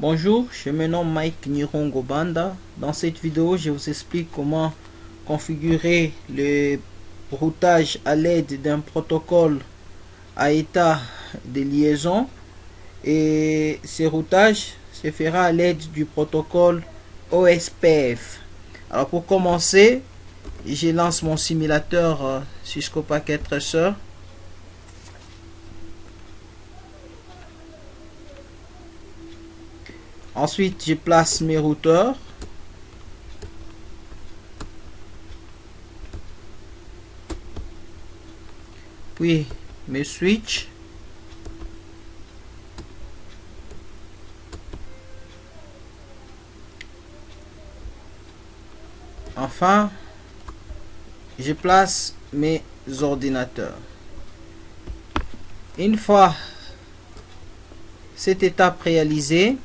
Bonjour, je me nomme Mike Nirongo Banda. Dans cette vidéo, je vous explique comment configurer le routage à l'aide d'un protocole à état de liaison. Et ce routage se fera à l'aide du protocole OSPF. Alors pour commencer, je lance mon simulateur Cisco Packet Tracer. Ensuite, je place mes routeurs. Puis mes switches. Enfin, je place mes ordinateurs. Une fois cette étape réalisée,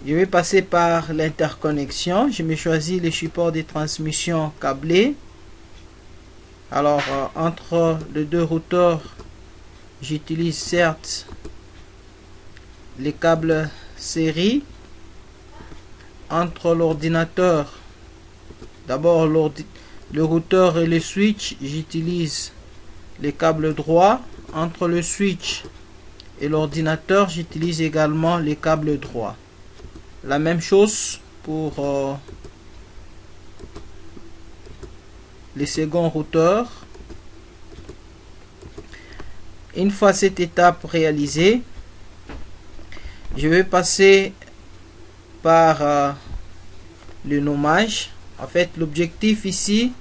je vais passer par l'interconnexion. Je me choisis le support de transmission câblé. Alors, entre les deux routeurs, j'utilise certes les câbles série. Entre l'ordinateur, d'abord le routeur et le switch, j'utilise les câbles droits. Entre le switch et l'ordinateur, j'utilise également les câbles droits. La même chose pour les seconds routeurs. Une fois cette étape réalisée, je vais passer par le nommage. En fait, l'objectif ici,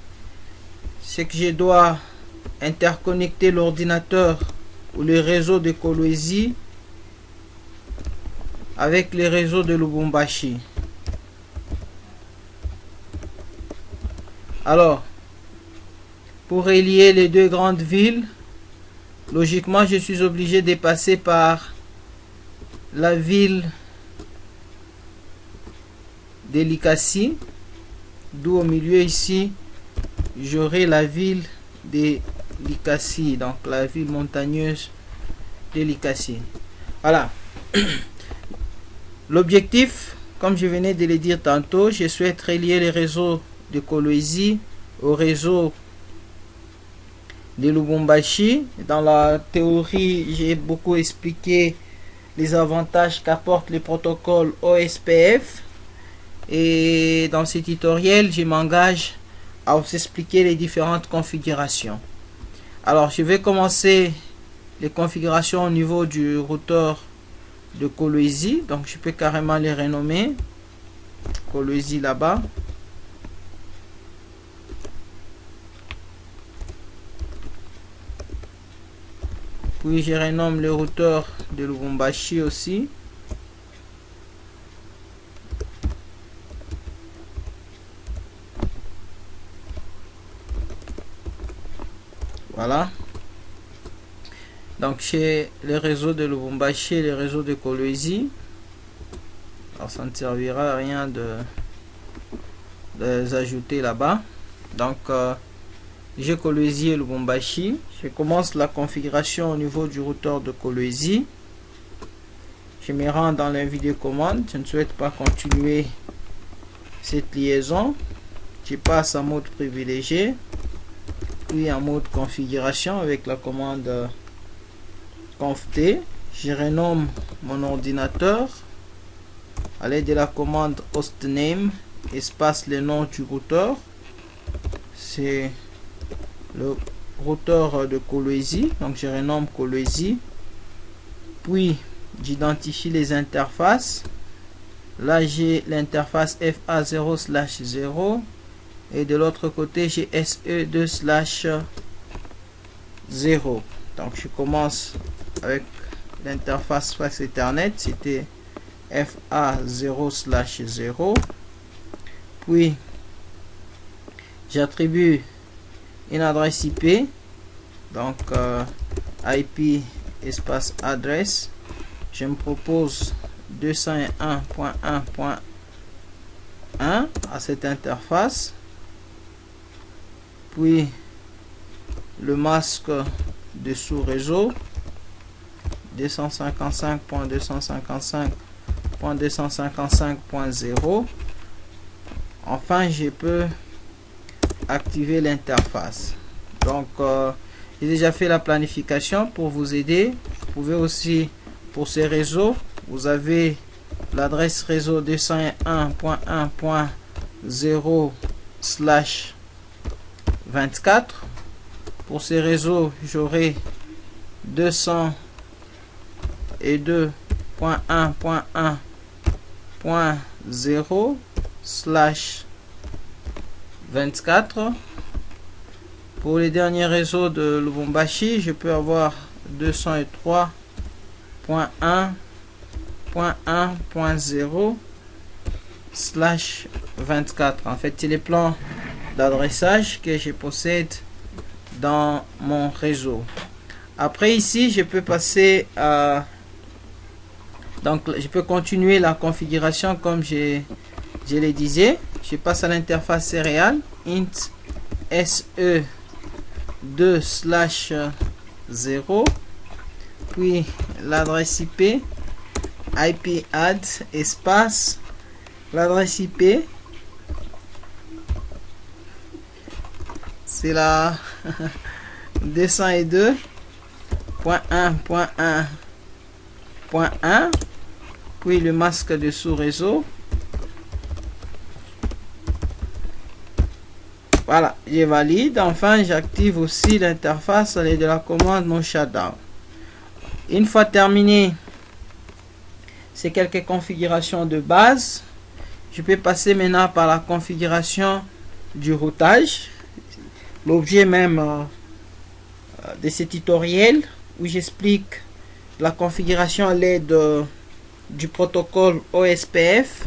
c'est que je dois interconnecter l'ordinateur ou le réseau de Kolwezi avec les réseaux de Lubumbashi. Alors, pour relier les deux grandes villes, logiquement, je suis obligé de passer par la ville de Likasi, d'où au milieu ici, j'aurai la ville de Likasi, donc la ville montagneuse de Likasi. Voilà. L'objectif, comme je venais de le dire tantôt, je souhaite relier les réseaux de Kolwezi au réseau de Lubumbashi. Dans la théorie, j'ai beaucoup expliqué les avantages qu'apporte le protocole OSPF. Et dans ce tutoriel, je m'engage à vous expliquer les différentes configurations. Alors, je vais commencer les configurations au niveau du routeur de Kolwezi. Donc, je peux carrément les renommer. Kolwezi là-bas. Puis, je renomme le routeur de Lubumbashi aussi. Voilà. Donc chez les réseaux de Lubumbashi et les réseaux de Kolwezi, alors ça ne servira à rien de les ajouter là-bas. Donc j'ai Kolwezi et Lubumbashi. Je commence la configuration au niveau du routeur de Kolwezi. Je me rends dans l'invite de commande. Je ne souhaite pas continuer cette liaison. Je passe en mode privilégié. Puis en mode configuration avec la commande conft. Je renomme mon ordinateur à l'aide de la commande hostname espace le nom du routeur. C'est le routeur de Kolwezi, donc je renomme Kolwezi. Puis j'identifie les interfaces. Là j'ai l'interface FA0/0 et de l'autre côté j'ai SE2/0. Donc je commence avec l'interface fax Ethernet, c'était FA0/0. Puis j'attribue une adresse IP, donc IP espace adresse. Je me propose 201.1.1 à cette interface. Puis le masque de sous-réseau, 255.255.255.0. Enfin, je peux activer l'interface. Donc, j'ai déjà fait la planification pour vous aider. Vous pouvez aussi, pour ces réseaux, vous avez l'adresse réseau 201.1.0/24. Pour ces réseaux, j'aurai 202.1.1.0/24. Pour les derniers réseaux de Lubumbashi, je peux avoir 203.1.1.0/24. En fait, c'est les plans d'adressage que je possède dans mon réseau. Après, ici, je peux passer à... Donc, je peux continuer la configuration comme je le disais. Je passe à l'interface céréale. Int SE2/0. Puis, l'adresse IP. IP add espace. L'adresse IP. C'est la 202.1.1.1. Puis le masque de sous-réseau. Voilà, je valide. Enfin, j'active aussi l'interface de la commande non shutdown. Une fois terminé ces quelques configurations de base, je peux passer maintenant par la configuration du routage. L'objet même de ce tutoriel où j'explique la configuration à l'aide du protocole OSPF.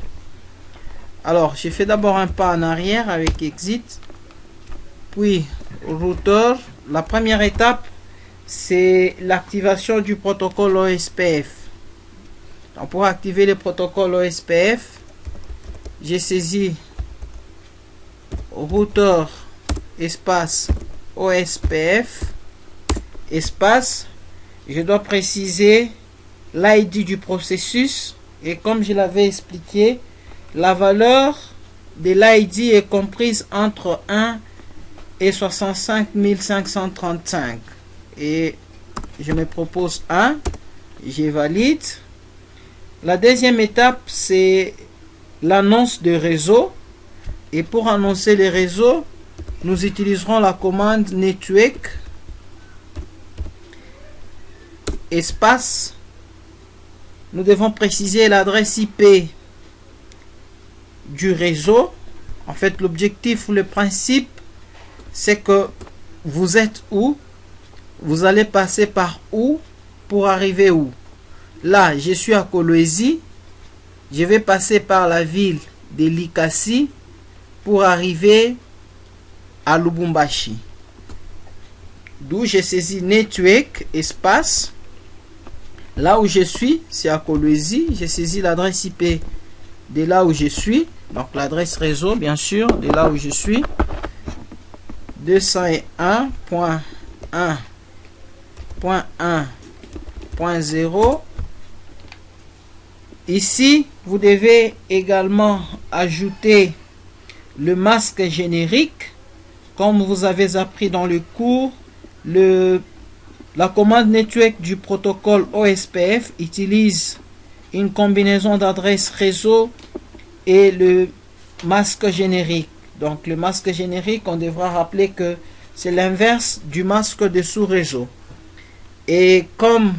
Alors, je fais d'abord un pas en arrière avec exit, puis routeur. La première étape, c'est l'activation du protocole OSPF. Donc, pour activer le protocole OSPF, j'ai saisi routeur espace OSPF espace. Je dois préciser l'ID du processus, et comme je l'avais expliqué, la valeur de l'ID est comprise entre 1 et 65 535, et je me propose 1. Je valide. La deuxième étape, c'est l'annonce de réseau, et pour annoncer les réseaux, nous utiliserons la commande network espace. Nous devons préciser l'adresse IP du réseau. En fait, l'objectif ou le principe, c'est que vous êtes où, vous allez passer par où pour arriver où. Là, je suis à Kolwezi, je vais passer par la ville de Likasi pour arriver à Lubumbashi. D'où j'ai saisi network espace. Là où je suis, c'est à Kolwezi. J'ai saisi l'adresse IP de là où je suis. Donc l'adresse réseau, bien sûr, de là où je suis. 201.1.1.0. Ici, vous devez également ajouter le masque générique. Comme vous avez appris dans le cours, la commande network du protocole OSPF utilise une combinaison d'adresses réseau et le masque générique. Donc le masque générique, on devra rappeler que c'est l'inverse du masque de sous-réseau. Et comme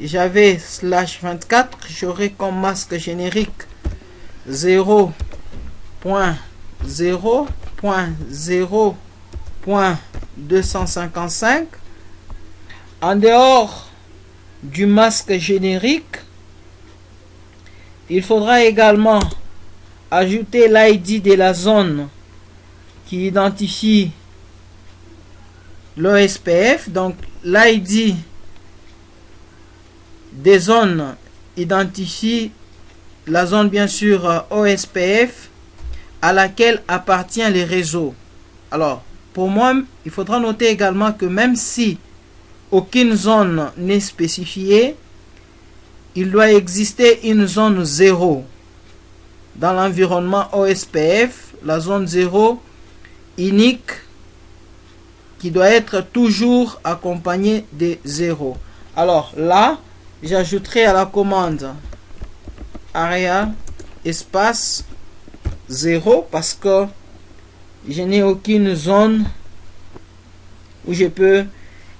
j'avais /24, j'aurai comme masque générique 0.0.0.255. En dehors du masque générique, il faudra également ajouter l'ID de la zone qui identifie l'OSPF. Donc l'ID des zones identifie la zone, bien sûr, OSPF à laquelle appartient les réseaux. Alors, pour moi, il faudra noter également que même si aucune zone n'est spécifiée, il doit exister une zone 0 dans l'environnement OSPF, la zone 0 unique qui doit être toujours accompagnée de 0. Alors là, j'ajouterai à la commande area espace 0 parce que je n'ai aucune zone où je peux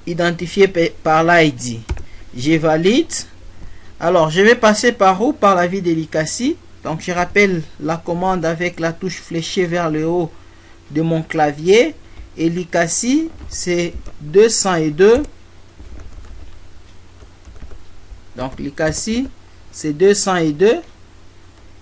identifier par l'ID. Je valide. Alors je vais passer par où? Par la vie d'Elikassi. Donc je rappelle la commande avec la touche fléchée vers le haut de mon clavier. Elikassi c'est 202. Donc Elikassi c'est 202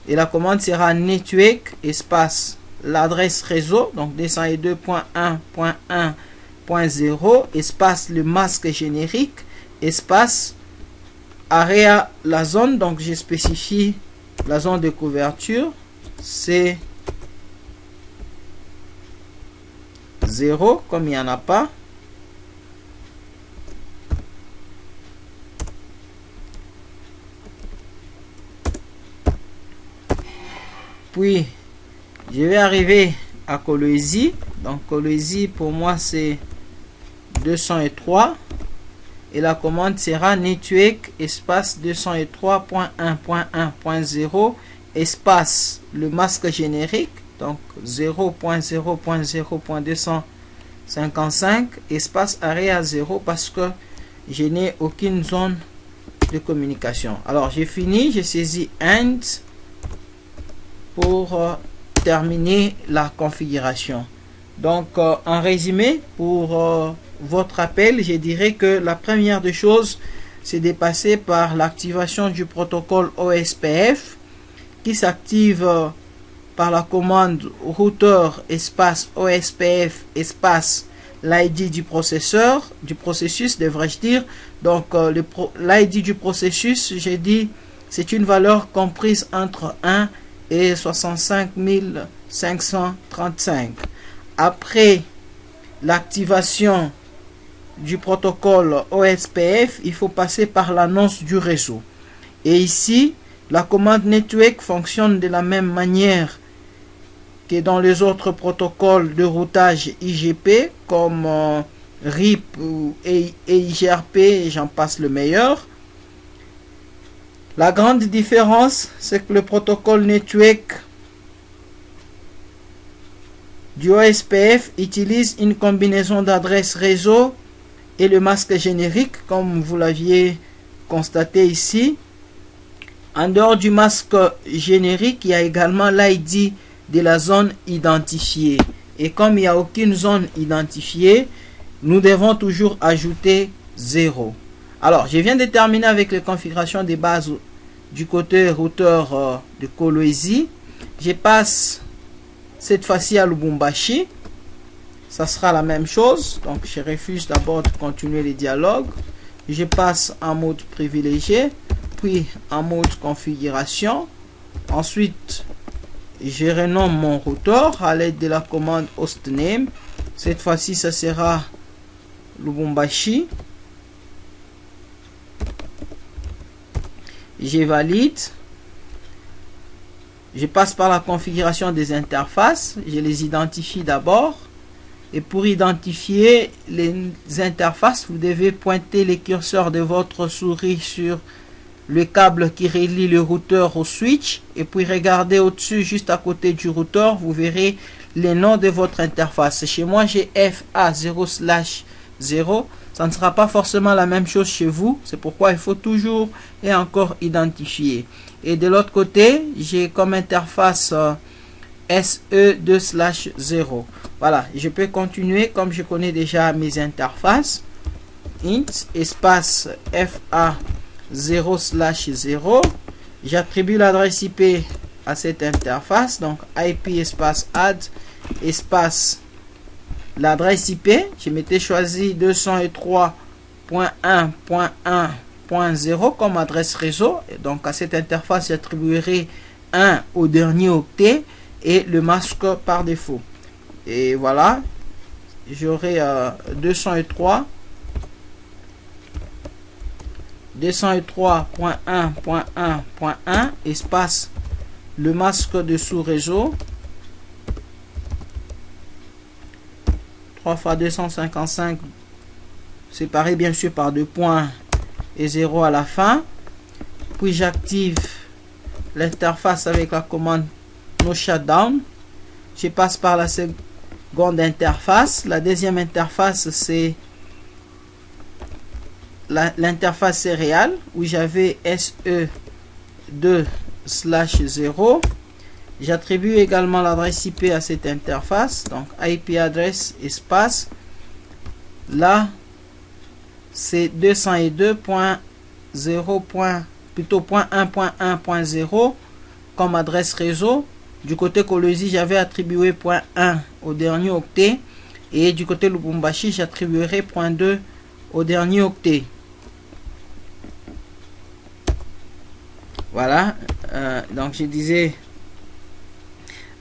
et la commande sera network espace l'adresse réseau, donc 202.1.1.0 espace le masque générique espace area la zone, donc je spécifie la zone de couverture c'est 0 comme il n'y en a pas. Puis je vais arriver à Kolwezi. Donc Kolwezi pour moi c'est 203 et la commande sera network espace 203.1.1.0 espace le masque générique, donc 0.0.0.255 espace area 0 parce que je n'ai aucune zone de communication. Alors j'ai fini, j'ai saisi end pour terminer la configuration. Donc en résumé pour votre appel, je dirais que la première des choses c'est de passer par l'activation du protocole OSPF qui s'active par la commande routeur espace OSPF espace l'ID du processeur, du processus devrais-je dire. Donc l'ID du processus, j'ai dit c'est une valeur comprise entre 1 et 65 535. Après l'activation du protocole OSPF, il faut passer par l'annonce du réseau. Et ici, la commande network fonctionne de la même manière que dans les autres protocoles de routage IGP comme RIP ou IGRP et j'en passe le meilleur. La grande différence, c'est que le protocole network du OSPF utilise une combinaison d'adresses réseau et le masque générique, comme vous l'aviez constaté ici. En dehors du masque générique, il y a également l'ID de la zone identifiée. Et comme il n'y a aucune zone identifiée, nous devons toujours ajouter 0. Alors, je viens de terminer avec les configurations de base du côté routeur de Kolwezi. Je passe cette fois-ci à Lubumbashi. Ça sera la même chose. Donc, je refuse d'abord de continuer les dialogues. Je passe en mode privilégié, puis en mode configuration. Ensuite, je renomme mon routeur à l'aide de la commande hostname. Cette fois-ci, ça sera Lubumbashi. Je valide. Je passe par la configuration des interfaces. Je les identifie d'abord. Et pour identifier les interfaces, vous devez pointer les curseurs de votre souris sur le câble qui relie le routeur au switch. Et puis regardez au-dessus, juste à côté du routeur, vous verrez les noms de votre interface. Chez moi, j'ai FA0/0. Ça ne sera pas forcément la même chose chez vous. C'est pourquoi il faut toujours et encore identifier. Et de l'autre côté, j'ai comme interface SE2/0. Voilà, je peux continuer comme je connais déjà mes interfaces. Int espace FA0/0. J'attribue l'adresse IP à cette interface. Donc IP espace add espace l'adresse IP. Je m'étais choisi 203.1.1.0 comme adresse réseau. Et donc à cette interface, j'attribuerai 1 au dernier octet et le masque par défaut. Et voilà, j'aurai 203 203.1.1.1 espace le masque de sous-réseau 3 fois 255 séparé bien sûr par 2 points et 0 à la fin. Puis j'active l'interface avec la commande no shutdown. Je passe par la seconde interface. La deuxième interface, c'est l'interface céréale où j'avais SE2/0. J'attribue également l'adresse IP à cette interface, donc IP address espace. Là, c'est 202.0. Plutôt .1.1.0 comme adresse réseau. Du côté Kolwezi, j'avais attribué .1 au dernier octet, et du côté Lubumbashi, j'attribuerai .2 au dernier octet. Voilà, donc je disais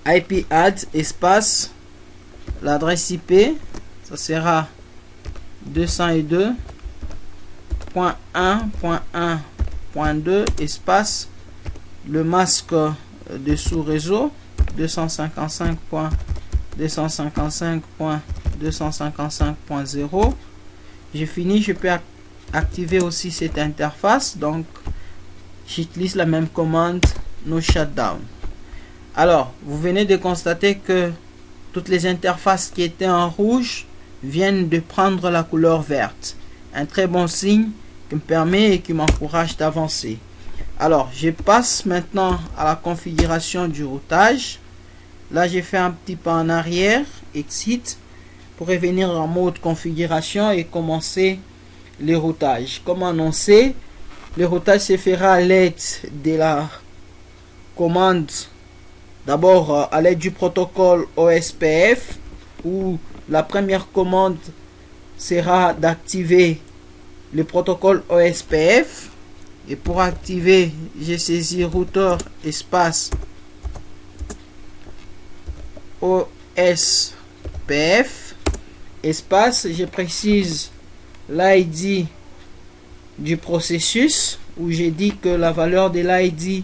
IP add espace l'adresse IP, ça sera 202.1.1.2 espace le masque de sous-réseau 255.255.255.0. J'ai fini, je peux activer aussi cette interface, donc j'utilise la même commande no shutdown. Alors, vous venez de constater que toutes les interfaces qui étaient en rouge viennent de prendre la couleur verte. Un très bon signe qui me permet et qui m'encourage d'avancer. Alors, je passe maintenant à la configuration du routage. Là, j'ai fait un petit pas en arrière, exit, pour revenir en mode configuration et commencer le routage. Comme annoncé, le routage se fera à l'aide de la commande, d'abord à l'aide du protocole OSPF, où la première commande sera d'activer le protocole OSPF. Et pour activer, j'ai saisi routeur espace OSPF espace, je précise l'ID du processus, où j'ai dit que la valeur de l'ID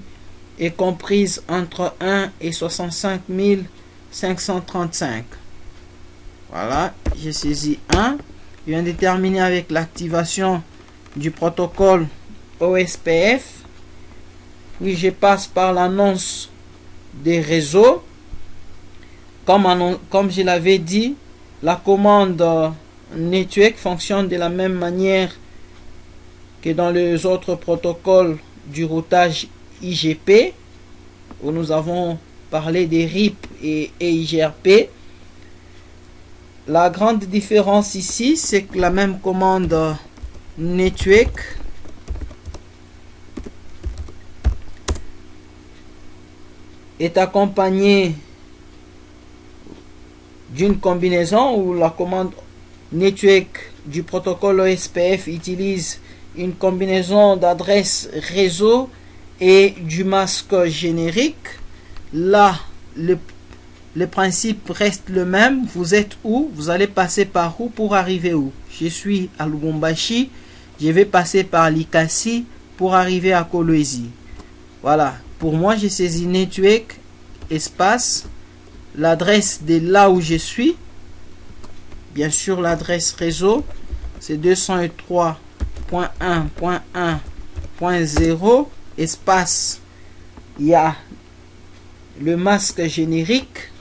est comprise entre 1 et 65 535. Voilà, j'ai saisi 1. Je viens de terminer avec l'activation du protocole OSPF. Puis je passe par l'annonce des réseaux. Comme je l'avais dit, la commande network fonctionne de la même manière que dans les autres protocoles du routage IGP, où nous avons parlé des RIP et IGRP. La grande différence ici, c'est que la même commande network est accompagnée d'une combinaison où la commande network du protocole OSPF utilise une combinaison d'adresses réseau et du masque générique. Là, le principe reste le même. Vous êtes où? Vous allez passer par où pour arriver où? Je suis à Lubumbashi. Je vais passer par Likasi pour arriver à Kolwezi. Voilà. Pour moi, j'ai saisi network espace l'adresse de là où je suis. Bien sûr, l'adresse réseau, c'est 203.1.1.0 espace. Il y a le masque générique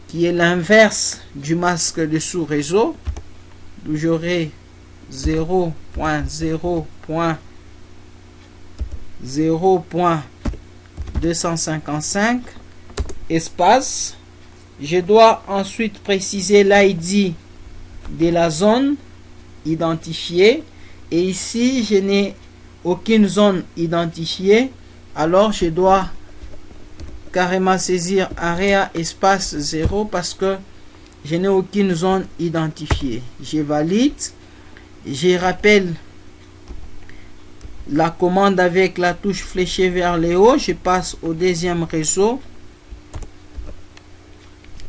qui est l'inverse du masque de sous-réseau, d'où j'aurai 0.0.0.255 espace. Je dois ensuite préciser l'ID de la zone identifiée, et ici je n'ai aucune zone identifiée, alors je dois carrément saisir area espace 0 parce que je n'ai aucune zone identifiée. Je valide, je rappelle la commande avec la touche fléchée vers le haut, je passe au deuxième réseau,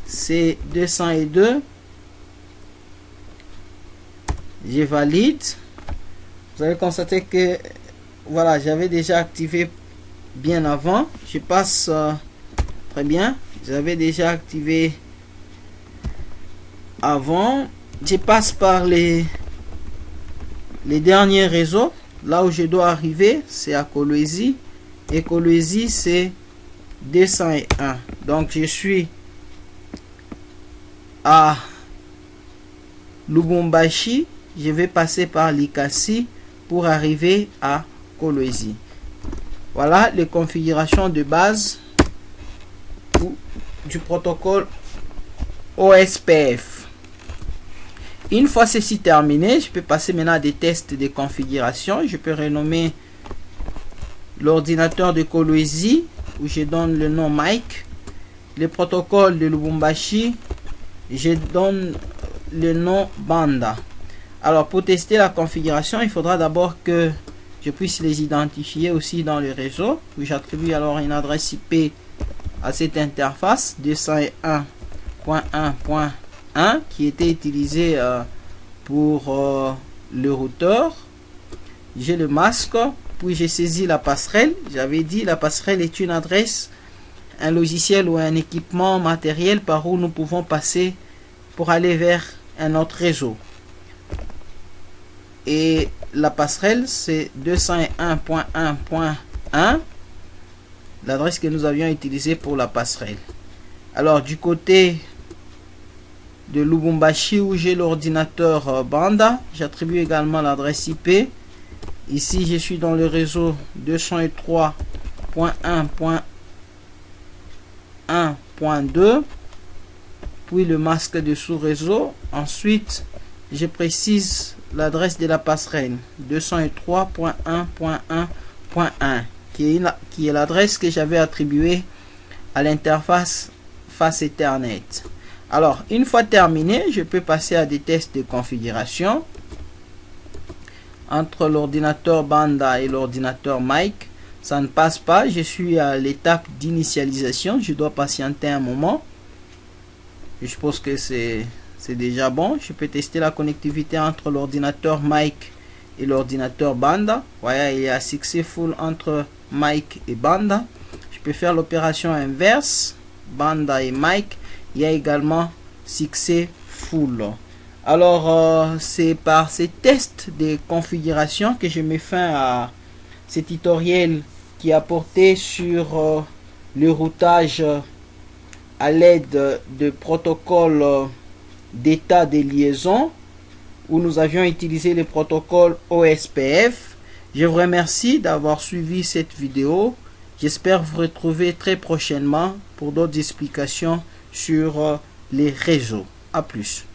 c'est 202, je valide, Vous allez constater que voilà, j'avais déjà activé bien avant. Je passe très bien. J'avais déjà activé avant. Je passe par les derniers réseaux. Là où je dois arriver, c'est à Kolwezi. Et Kolwezi, c'est 201. Donc, je suis à Lubumbashi. Je vais passer par Likasi pour arriver à Kolwezi. Voilà les configurations de base du protocole OSPF. Une fois ceci terminé, je peux passer maintenant à des tests de configuration. Je peux renommer l'ordinateur de Kolwezi où je donne le nom Mike. Le protocole de Lubumbashi, je donne le nom Banda. Alors pour tester la configuration, il faudra d'abord que je puisse les identifier aussi dans le réseau, où j'attribue alors une adresse IP à cette interface 201.1.1 qui était utilisée pour le routeur. J'ai le masque, puis j'ai saisi la passerelle. J'avais dit la passerelle est une adresse, un logiciel ou un équipement matériel par où nous pouvons passer pour aller vers un autre réseau. Et la passerelle c'est 201.1.1, l'adresse que nous avions utilisée pour la passerelle. Alors du côté de Lubumbashi où j'ai l'ordinateur Banda, j'attribue également l'adresse IP. Ici je suis dans le réseau 203.1.1.2, puis le masque de sous-réseau. Ensuite je précise l'adresse de la passerelle 203.1.1.1 qui est l'adresse que j'avais attribuée à l'interface face Ethernet. Alors une fois terminé, je peux passer à des tests de configuration entre l'ordinateur Banda et l'ordinateur Mike. Ça ne passe pas, je suis à l'étape d'initialisation, je dois patienter un moment. Je suppose que c'est déjà bon. Je peux tester la connectivité entre l'ordinateur Mike et l'ordinateur Banda. Voilà, il y a successful entre Mike et Banda. Je peux faire l'opération inverse, Banda et Mike. Il y a également successful. Alors, c'est par ces tests de configuration que je mets fin à ce tutoriel qui a porté sur le routage à l'aide de protocoles d'état de liaison, où nous avions utilisé le protocole OSPF. Je vous remercie d'avoir suivi cette vidéo. J'espère vous retrouver très prochainement pour d'autres explications sur les réseaux. À plus.